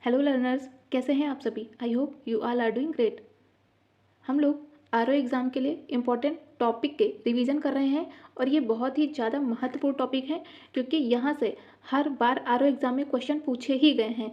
Hello learners, कैसे हैं आप सभी। I hope you all are doing great. हम लोग आरओ एग्ज़ाम के लिए इम्पॉर्टेंट टॉपिक के रिवीजन कर रहे हैं और ये बहुत ही ज़्यादा महत्वपूर्ण टॉपिक है क्योंकि यहाँ से हर बार आरओ एग्ज़ाम में क्वेश्चन पूछे ही गए हैं।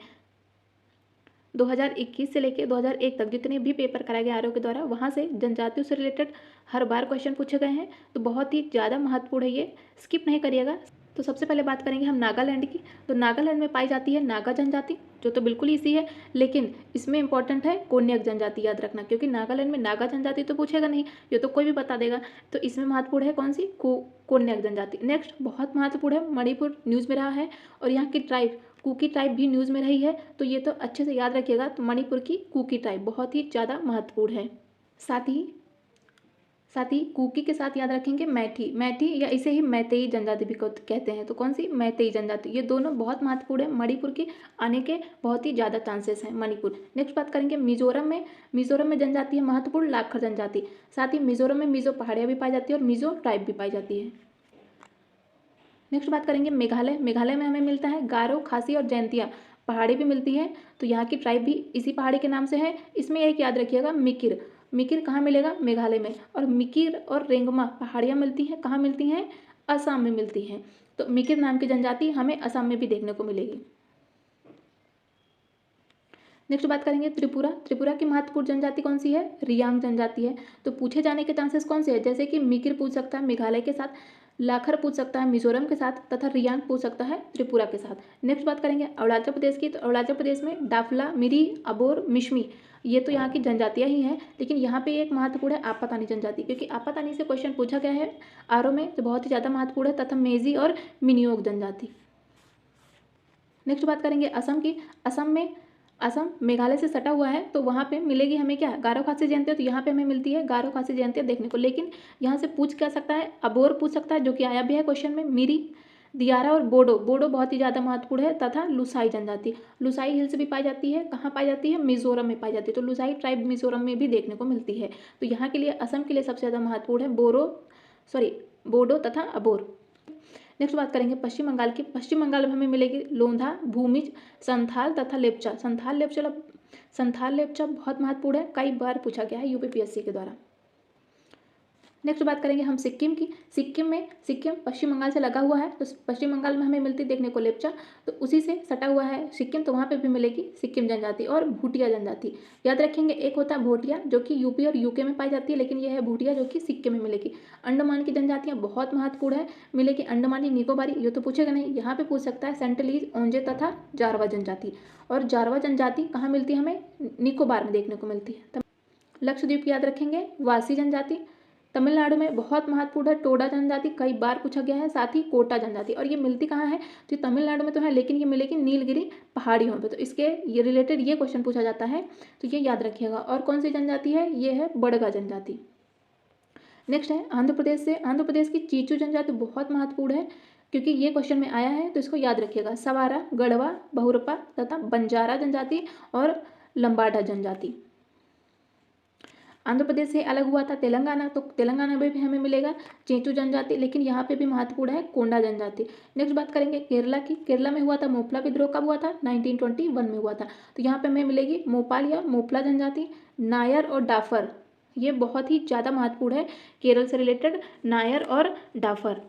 2021 से लेकर 2001 तक जितने भी पेपर कराए गए आरओ के द्वारा, वहाँ से जनजातियों से रिलेटेड हर बार क्वेश्चन पूछे गए हैं। तो बहुत ही ज़्यादा महत्वपूर्ण है, ये स्किप नहीं करिएगा। तो सबसे पहले बात करेंगे हम नागालैंड की। तो नागालैंड में पाई जाती है नागा जनजाति, जो तो बिल्कुल ईजी है, लेकिन इसमें इंपॉर्टेंट है कोन्याक जनजाति, याद रखना, क्योंकि नागालैंड में नागा जनजाति तो पूछेगा नहीं, ये तो कोई भी बता देगा। तो इसमें महत्वपूर्ण है कौन सी, कोन्याक जनजाति। नेक्स्ट बहुत महत्वपूर्ण है, मणिपुर न्यूज़ में रहा है और यहाँ की ट्राइब कुकी ट्राइब भी न्यूज़ में रही है, तो ये तो अच्छे से याद रखिएगा। तो मणिपुर की कुकी ट्राइब बहुत ही ज़्यादा महत्वपूर्ण है। साथ ही कुकी के साथ याद रखेंगे मैठी या इसे ही मैतेई जनजाति भी कहते हैं। तो कौन सी, मैतेई जनजाति। ये दोनों बहुत महत्वपूर्ण है, मणिपुर के आने के बहुत ही ज़्यादा चांसेस हैं मणिपुर। नेक्स्ट बात करेंगे मिजोरम में जनजाति है महत्वपूर्ण लाखर जनजाति। साथ ही मिजोरम में मिजो पहाड़ियाँ भी पाई जाती है और मिजो ट्राइब भी पाई जाती है। नेक्स्ट बात करेंगे मेघालय में हमें मिलता है गारो, खासी और जैंतिया पहाड़ी भी मिलती है। तो यहाँ की ट्राइब भी इसी पहाड़ी के नाम से है। इसमें एक याद रखिएगा, मिकिर कहाँ मिलेगा, मेघालय में। और मिकिर और रेंगमा पहाड़ियाँ मिलती हैं, कहाँ मिलती हैं, असम में मिलती हैं। तो मिकिर नाम की जनजाति हमें असम में भी देखने को मिलेगी। नेक्स्ट बात करेंगे त्रिपुरा की महत्वपूर्ण जनजाति कौन सी है, रियांग जनजाति है। तो पूछे जाने के चांसेस कौन से है, जैसे कि मिकिर पूछ सकता है मेघालय के साथ, लाखर पूछ सकता है मिजोरम के साथ, तथा रियांग पूछ सकता है त्रिपुरा के साथ। नेक्स्ट बात करेंगे अरुणाचल प्रदेश की। तो अरुणाचल प्रदेश में डाफला, मिरी, अबोर, मिश्मी, ये तो यहाँ की जनजातियाँ ही हैं, लेकिन यहाँ पे एक महत्वपूर्ण है आपातानी जनजाति, क्योंकि आपातानी से क्वेश्चन पूछा गया है आरओ में, जो बहुत ही ज़्यादा महत्वपूर्ण है, तथा मेजी और मिनियोग जनजाति। नेक्स्ट बात करेंगे असम की। असम मेघालय से सटा हुआ है, तो वहाँ पे मिलेगी हमें क्या, गारो खासी जयंती। तो यहाँ पे हमें मिलती है गारो खासी जयंती देखने को, लेकिन यहाँ से पूछ क्या सकता है, अबोर पूछ सकता है, जो कि आया भी है क्वेश्चन में, मिरी, दियारा और बोडो बहुत ही ज़्यादा महत्वपूर्ण है, तथा लुसाई जनजाति। लुसाई हिल्स भी पाई जाती है, कहाँ पाई जाती है, मिजोरम में पाई जाती है। तो लुसाई ट्राइब मिजोरम में भी देखने को मिलती है। तो यहाँ के लिए, असम के लिए सबसे ज़्यादा महत्वपूर्ण है बोडो तथा अबोर। नेक्स्ट बात करेंगे पश्चिम बंगाल की। पश्चिम बंगाल में हमें मिलेगी लोंधा, भूमिज, संथाल तथा लेप्चा। संथाल लेप्चा बहुत महत्वपूर्ण है, कई बार पूछा गया है यूपीपीएससी के द्वारा। नेक्स्ट बात करेंगे हम सिक्किम की। सिक्किम पश्चिम बंगाल से लगा हुआ है, तो पश्चिम बंगाल में हमें मिलती देखने को लेप्चा, तो उसी से सटा हुआ है सिक्किम, तो वहाँ पे भी मिलेगी सिक्किम जनजाति। और भूटिया जनजाति याद रखेंगे, एक होता है भोटिया जो कि यूपी और यूके में पाई जाती है, लेकिन यह है भूटिया जो कि सिक्किम में मिलेगी। अंडमान की जनजातियाँ बहुत महत्वपूर्ण है, मिलेगी अंडमानी निकोबारी, ये तो पूछेगा नहीं, यहाँ पे पूछ सकता है सेंटलीज, ओंजे तथा जारवा जनजाति। और जारवा जनजाति कहाँ मिलती है, हमें निकोबार में देखने को मिलती है। लक्षद्वीप की याद रखेंगे वासी जनजाति। तमिलनाडु में बहुत महत्वपूर्ण है टोडा जनजाति, कई बार पूछा गया है। साथ ही कोटा जनजाति, और ये मिलती कहाँ है, तो तमिलनाडु में तो है, लेकिन ये मिलेगी नीलगिरी पहाड़ियों पे। तो इसके ये रिलेटेड ये क्वेश्चन पूछा जाता है, तो ये याद रखिएगा। और कौन सी जनजाति है, ये है बड़गा जनजाति। नेक्स्ट है आंध्र प्रदेश से। आंध्र प्रदेश की चीचू जनजाति बहुत महत्वपूर्ण है, क्योंकि ये क्वेश्चन में आया है, तो इसको याद रखिएगा। सवारा, गढ़वा, बहुरपा तथा बंजारा जनजाति और लंबाडा जनजाति। आंध्र प्रदेश से अलग हुआ था तेलंगाना, तो तेलंगाना में भी हमें मिलेगा चेंचू जनजाति, लेकिन यहाँ पे भी महत्वपूर्ण है कोंडा जनजाति। नेक्स्ट बात करेंगे केरला की। केरला में हुआ था मोपला विद्रोह, कब हुआ था, 1921 में हुआ था। तो यहाँ पे हमें मिलेगी मोपाल या मोपला जनजाति, नायर और डाफर, ये बहुत ही ज़्यादा महत्वपूर्ण है केरल से रिलेटेड, नायर और डाफर।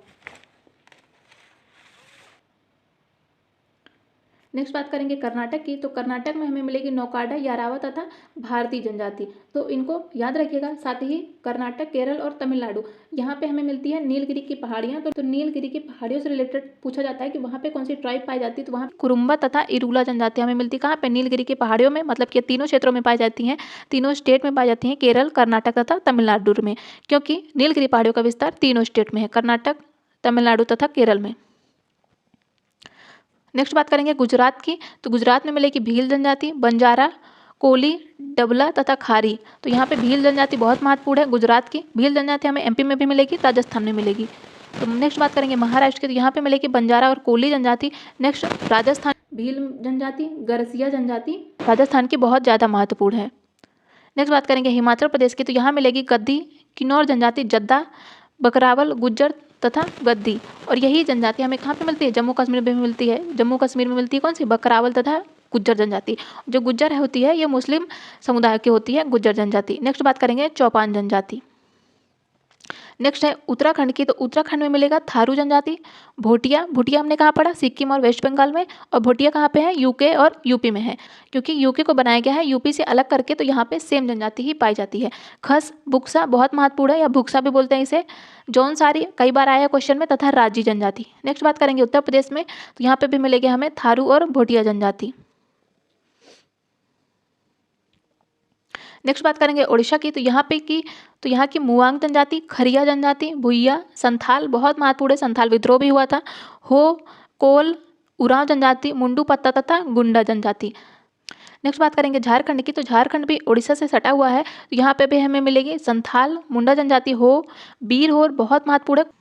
नेक्स्ट बात करेंगे कर्नाटक की। तो कर्नाटक में हमें मिलेगी नौकाडा, यारावा तथा भारतीय जनजाति, तो इनको याद रखिएगा। साथ ही कर्नाटक, केरल और तमिलनाडु, यहाँ पे हमें मिलती है नीलगिरी की पहाड़ियाँ। तो नीलगिरी की पहाड़ियों से रिलेटेड पूछा जाता है कि वहाँ पे कौन सी ट्राइब पाई जाती है, तो वहाँ कुरुम्बा तथा इरूला जनजाति हमें मिलती है, कहाँ पे, नीलगिरी की पहाड़ियों में। मतलब कि तीनों क्षेत्रों में पाई जाती हैं, तीनों स्टेट में पाई जाती हैं, केरल, कर्नाटक तथा तमिलनाडु में, क्योंकि नीलगिरी पहाड़ियों का विस्तार तीनों स्टेट में है, कर्नाटक, तमिलनाडु तथा केरल में। नेक्स्ट बात करेंगे गुजरात की। तो गुजरात में मिलेगी भील जनजाति, बंजारा, कोली, डबला तथा खारी। तो यहाँ पे भील जनजाति बहुत महत्वपूर्ण है गुजरात की। भील जनजाति हमें एमपी में भी मिलेगी, राजस्थान में मिलेगी। तो नेक्स्ट बात करेंगे महाराष्ट्र की। तो यहाँ पे मिलेगी बंजारा और कोली जनजाति। नेक्स्ट राजस्थान, भील जनजाति, गरसिया जनजाति राजस्थान की बहुत ज़्यादा महत्वपूर्ण है। नेक्स्ट बात करेंगे हिमाचल प्रदेश की। तो यहाँ मिलेगी गद्दी, किन्नौर जनजाति, जद्दा, बकरावल, गुज्जर तथा गद्दी। और यही जनजाति हमें कहाँ पे मिलती है, जम्मू कश्मीर में भी मिलती है। जम्मू कश्मीर में मिलती है कौन सी, बकरावल तथा गुज्जर जनजाति। जो गुज्जर होती है ये मुस्लिम समुदाय की होती है गुज्जर जनजाति। नेक्स्ट बात करेंगे चौपान जनजाति। नेक्स्ट है उत्तराखंड की, तो उत्तराखंड में मिलेगा थारू जनजाति। भोटिया, भोटिया हमने कहाँ पढ़ा, सिक्किम और वेस्ट बंगाल में। और भोटिया कहाँ पे है, यूके और यूपी में है, क्योंकि यूके को बनाया गया है यूपी से अलग करके, तो यहाँ पे सेम जनजाति ही पाई जाती है। खस, बुक्सा बहुत महत्वपूर्ण है, या भुक्सा भी बोलते हैं इसे। जौनसारी कई बार आया है क्वेश्चन में, तथा राजी जनजाति। नेक्स्ट बात करेंगे उत्तर प्रदेश में, तो यहाँ पे भी मिलेगी हमें थारू और भोटिया जनजाति। नेक्स्ट बात करेंगे उड़ीसा की, तो यहाँ की मुआंग जनजाति, खरिया जनजाति, भुइया, संथाल बहुत महत्वपूर्ण है, संथाल विद्रोह भी हुआ था। हो, कोल, उरांव जनजाति, मुंडू पत्ता तथा गुंडा जनजाति। नेक्स्ट बात करेंगे झारखंड की, तो झारखंड भी उड़ीसा से सटा हुआ है, तो यहाँ पे भी हमें मिलेगी संथाल, मुंडा जनजाति, हो, बीर होर बहुत महत्वपूर्ण है,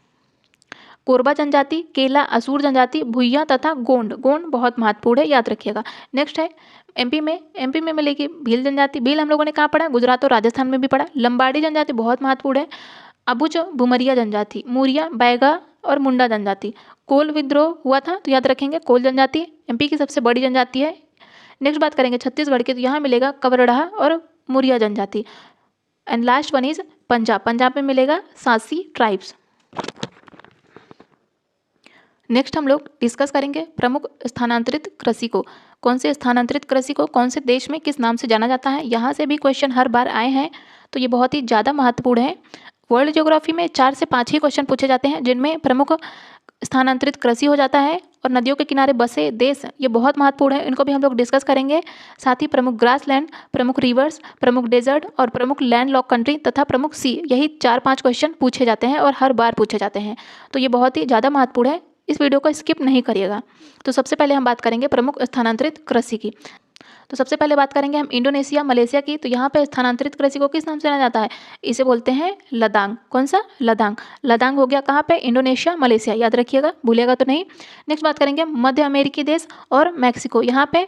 कोरबा जनजाति, केला, असुर जनजाति, भुइया तथा गोंड, गोंड बहुत महत्वपूर्ण है, याद रखिएगा। नेक्स्ट है एमपी में मिलेगी भील जनजाति। भील हम लोगों ने कहाँ पढ़ा, गुजरात और राजस्थान में भी पढ़ा। लंबाड़ी जनजाति बहुत महत्वपूर्ण है। अबुच, भुमरिया जनजाति, मूरिया, बैगा और मुंडा जनजाति। कोल विद्रोह हुआ था, तो याद रखेंगे कोल जनजाति एमपी की सबसे बड़ी जनजाति है। नेक्स्ट बात करेंगे छत्तीसगढ़ की, तो यहाँ मिलेगा कवरड़ा और मुरिया जनजाति। And last one is Punjab में मिलेगा सांसी ट्राइब्स। नेक्स्ट हम लोग डिस्कस करेंगे प्रमुख स्थानांतरित कृषि को। कौन से स्थानांतरित कृषि को कौन से देश में किस नाम से जाना जाता है, यहाँ से भी क्वेश्चन हर बार आए हैं, तो ये बहुत ही ज़्यादा महत्वपूर्ण है। वर्ल्ड ज्योग्राफी में 4 से 5 ही क्वेश्चन पूछे जाते हैं, जिनमें प्रमुख स्थानांतरित कृषि हो जाता है। और नदियों के किनारे बसे देश, ये बहुत महत्वपूर्ण है, इनको भी हम लोग डिस्कस करेंगे। साथ ही प्रमुख ग्रासलैंड, प्रमुख रिवर्स, प्रमुख डेजर्ट और प्रमुख लैंड लॉक कंट्री तथा प्रमुख सी, यही 4-5 क्वेश्चन पूछे जाते हैं और हर बार पूछे जाते हैं, तो ये बहुत ही ज़्यादा महत्वपूर्ण है, इस वीडियो को स्किप नहीं करिएगा। तो सबसे पहले हम बात करेंगे प्रमुख स्थानांतरित कृषि की। तो सबसे पहले बात करेंगे हम इंडोनेशिया, मलेशिया की। तो यहाँ पे स्थानांतरित कृषि को किस नाम से जाना जाता है, इसे बोलते हैं लदांग। कौन सा, लदांग। लदांग हो गया कहाँ पे, इंडोनेशिया, मलेशिया, याद रखिएगा, भूलिएगा तो नहीं। नेक्स्ट बात करेंगे मध्य अमेरिकी देश और मैक्सिको। यहाँ पे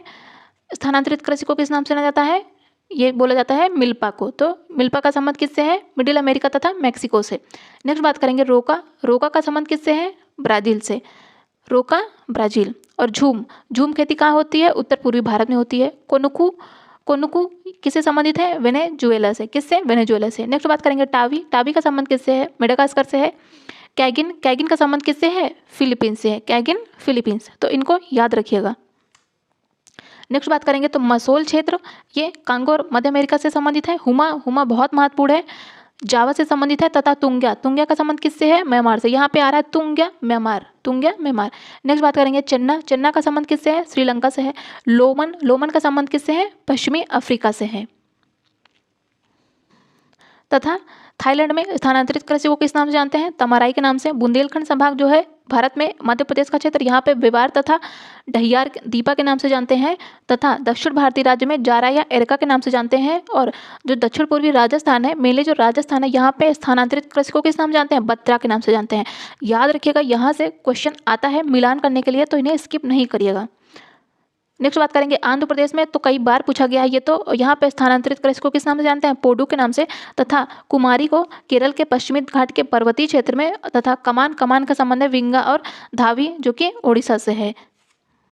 स्थानांतरित कृषि को किस नाम से जाना जाता है, ये बोला जाता है मिल्पा को। तो मिल्पा का संबंध किससे है, मिडिल अमेरिका तथा मैक्सिको से। नेक्स्ट बात करेंगे रोका। रोका का संबंध किससे है, ब्राज़ील से। रोका ब्राज़ील। और झूम खेती कहाँ होती है, उत्तर पूर्वी भारत में होती है। कोनुकू किससे संबंधित है, वेनेजुएला से। किससे, वेनेजुएला से। नेक्स्ट बात करेंगे टावी का संबंध किससे है, मेडागास्कर से है। कैगिन का संबंध किससे है, फिलीपींस से है। कैगिन फिलीपींस, तो इनको याद रखिएगा। नेक्स्ट बात करेंगे तो मसोल क्षेत्र, ये कांगो और मध्य अमेरिका से संबंधित है। हुमा बहुत महत्वपूर्ण है, जावा से संबंधित है। तथा तुंग्या का संबंध किससे है, म्यांमार से। यहाँ पे आ रहा है तुंग्या म्यांमार। नेक्स्ट बात करेंगे चन्ना का संबंध किससे है, श्रीलंका से है। लोमन का संबंध किससे है, पश्चिमी अफ्रीका से है। तथा थाईलैंड में स्थानांतरित कृषि को किस नाम से जानते हैं, तमाराई के नाम से। बुंदेलखंड संभाग जो है भारत में मध्य प्रदेश का क्षेत्र, यहाँ पे बिवार तथा ढहियार दीपा के नाम से जानते हैं। तथा दक्षिण भारतीय राज्य में जारा या एरका के नाम से जानते हैं। और जो दक्षिण पूर्वी राजस्थान है, मेले जो राजस्थान है, यहाँ पे स्थानांतरित कृषि को किस नाम से जानते हैं, बत्रा के नाम से जानते हैं। याद रखिएगा, यहाँ से क्वेश्चन आता है मिलान करने के लिए, तो इन्हें स्किप नहीं करिएगा। नेक्स्ट बात करेंगे आंध्र प्रदेश में, तो कई बार पूछा गया है ये, तो यहाँ पे स्थानांतरित कृषि को किस नाम से जानते हैं, पोडू के नाम से। तथा कुमारी को केरल के पश्चिमी घाट के पर्वतीय क्षेत्र में। तथा कमान का संबंध है विंगा और धावी, जो कि ओडिशा से है।